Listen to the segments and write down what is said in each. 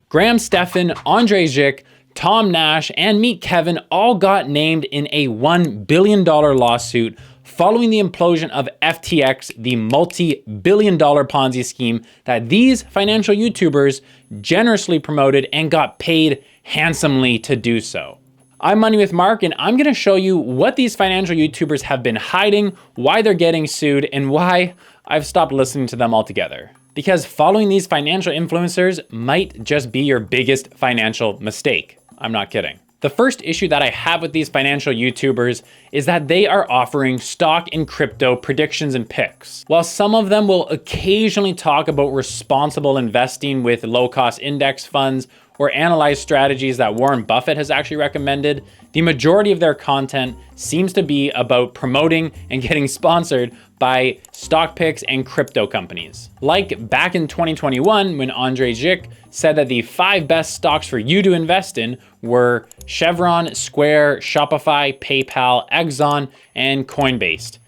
Graham Stephan, Andrei Jikh, Tom Nash, and Meet Kevin all got named in a $1 billion lawsuit following the implosion of FTX, the multi-billion-dollar Ponzi scheme that these financial YouTubers generously promoted and got paid handsomely to do so. I'm Money with Mark, and I'm gonna show you what these financial YouTubers have been hiding, why they're getting sued, and why I've stopped listening to them altogether. Because following these financial influencers might just be your biggest financial mistake. I'm not kidding. The first issue that I have with these financial YouTubers is that they are offering stock and crypto predictions and picks. While some of them will occasionally talk about responsible investing with low-cost index funds or analyze strategies that Warren Buffett has actually recommended, the majority of their content seems to be about promoting and getting sponsored by stock picks and crypto companies. Like back in 2021, when Andrei Jikh said that the 5 best stocks for you to invest in were Chevron, Square, Shopify, PayPal, Exxon, and Coinbase.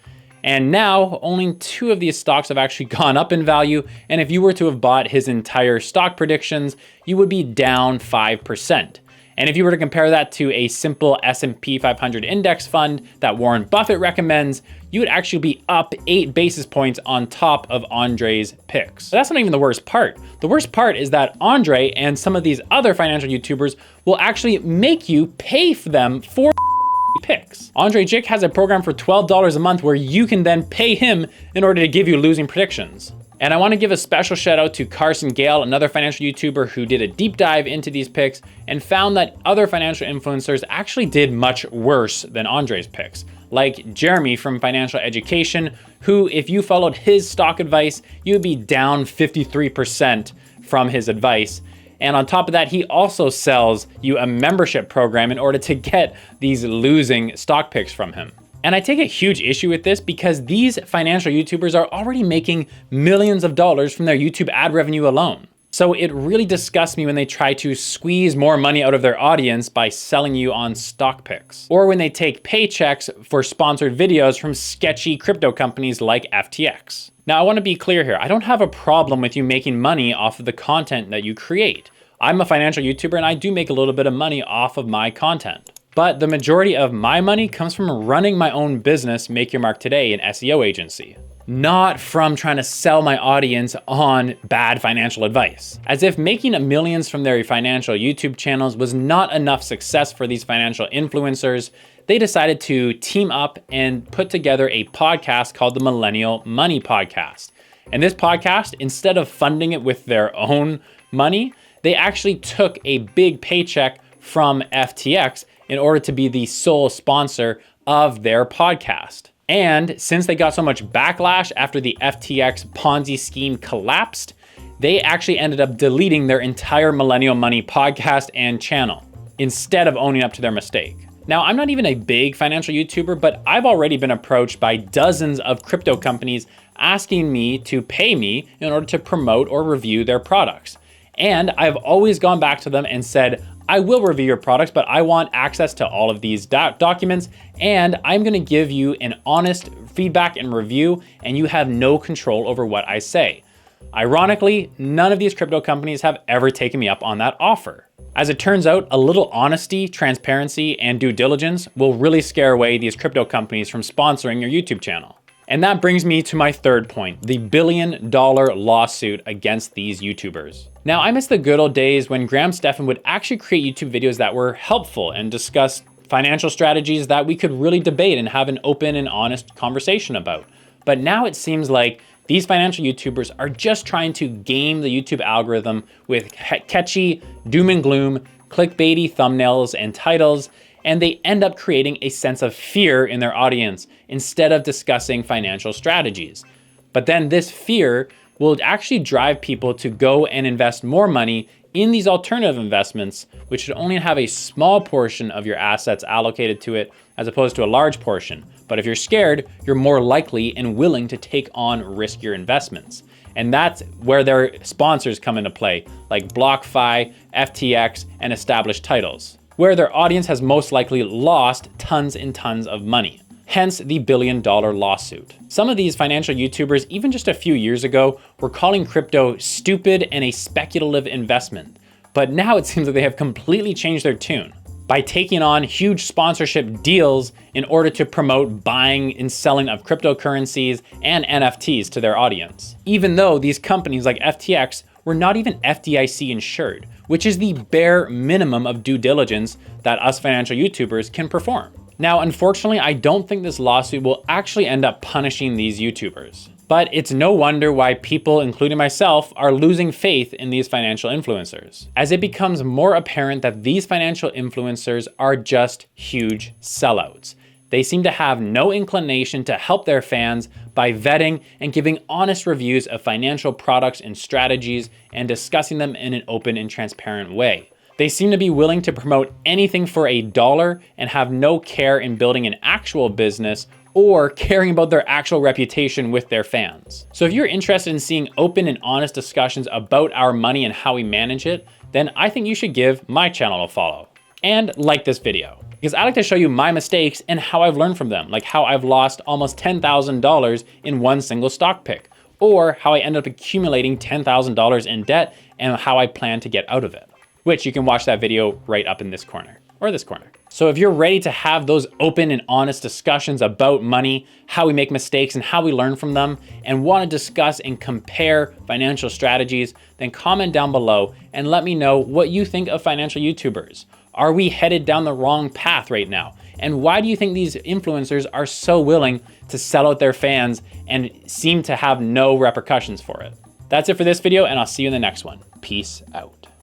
And now only 2 of these stocks have actually gone up in value, and if you were to have bought his entire stock predictions, you would be down 5%. And if you were to compare that to a simple S&P 500 index fund that Warren Buffett recommends, you would actually be up 8 basis points on top of Andrei's picks. But that's not even the worst part. The worst part is that Andrei and some of these other financial YouTubers will actually make you pay for them for picks. Andrei Jikh has a program for $12 a month where you can then pay him in order to give you losing predictions. And I want to give a special shout out to Carson Gale, another financial YouTuber who did a deep dive into these picks and found that other financial influencers actually did much worse than Andrei's picks. Like Jeremy from Financial Education, who if you followed his stock advice, you would be down 53% from his advice. And on top of that, he also sells you a membership program in order to get these losing stock picks from him. And I take a huge issue with this because these financial YouTubers are already making millions of dollars from their YouTube ad revenue alone. So it really disgusts me when they try to squeeze more money out of their audience by selling you on stock picks, or when they take paychecks for sponsored videos from sketchy crypto companies like FTX. Now, I want to be clear here. I don't have a problem with you making money off of the content that you create. I'm a financial YouTuber and I do make a little bit of money off of my content. But the majority of my money comes from running my own business, Make Your Mark Today, an SEO agency, not from trying to sell my audience on bad financial advice. As if making millions from their financial YouTube channels was not enough success for these financial influencers, they decided to team up and put together a podcast called the Millennial Money Podcast. And this podcast, instead of funding it with their own money, they actually took a big paycheck from FTX in order to be the sole sponsor of their podcast. And since they got so much backlash after the FTX Ponzi scheme collapsed, they actually ended up deleting their entire Millennial Money podcast and channel instead of owning up to their mistake. Now, I'm not even a big financial YouTuber, but I've already been approached by dozens of crypto companies asking me to pay me in order to promote or review their products. And I've always gone back to them and said, I will review your products, but I want access to all of these documents, and I'm gonna give you an honest feedback and review, and you have no control over what I say. Ironically, none of these crypto companies have ever taken me up on that offer. As it turns out, a little honesty, transparency, and due diligence will really scare away these crypto companies from sponsoring your YouTube channel. And that brings me to my third point, the $1 billion lawsuit against these YouTubers. Now, I miss the good old days when Graham Stephan would actually create YouTube videos that were helpful and discuss financial strategies that we could really debate and have an open and honest conversation about. But now it seems like these financial YouTubers are just trying to game the YouTube algorithm with catchy doom and gloom, clickbaity thumbnails and titles, and they end up creating a sense of fear in their audience instead of discussing financial strategies. But then this fear will actually drive people to go and invest more money in these alternative investments, which should only have a small portion of your assets allocated to it as opposed to a large portion. But if you're scared, you're more likely and willing to take on riskier investments. And that's where their sponsors come into play, like BlockFi, FTX, and established titles, where their audience has most likely lost tons and tons of money. Hence the $1 billion lawsuit. Some of these financial YouTubers, even just a few years ago, were calling crypto stupid and a speculative investment, But now it seems that they have completely changed their tune by taking on huge sponsorship deals in order to promote buying and selling of cryptocurrencies and NFTs to their audience. Even though these companies like FTX were not even FDIC insured, which is the bare minimum of due diligence that us financial YouTubers can perform. Now, unfortunately, I don't think this lawsuit will actually end up punishing these YouTubers. But it's no wonder why people, including myself, are losing faith in these financial influencers, as it becomes more apparent that these financial influencers are just huge sellouts. They seem to have no inclination to help their fans by vetting and giving honest reviews of financial products and strategies and discussing them in an open and transparent way. They seem to be willing to promote anything for $1 and have no care in building an actual business or caring about their actual reputation with their fans. So if you're interested in seeing open and honest discussions about our money and how we manage it, then I think you should give my channel a follow. And like this video, because I like to show you my mistakes and how I've learned from them, like how I've lost almost $10,000 in one single stock pick, or how I ended up accumulating $10,000 in debt and how I plan to get out of it, which you can watch that video right up in this corner or this corner. So if you're ready to have those open and honest discussions about money, how we make mistakes and how we learn from them, and want to discuss and compare financial strategies, then comment down below and let me know what you think of financial YouTubers. Are we headed down the wrong path right now? And why do you think these influencers are so willing to sell out their fans and seem to have no repercussions for it? That's it for this video, and I'll see you in the next one. Peace out.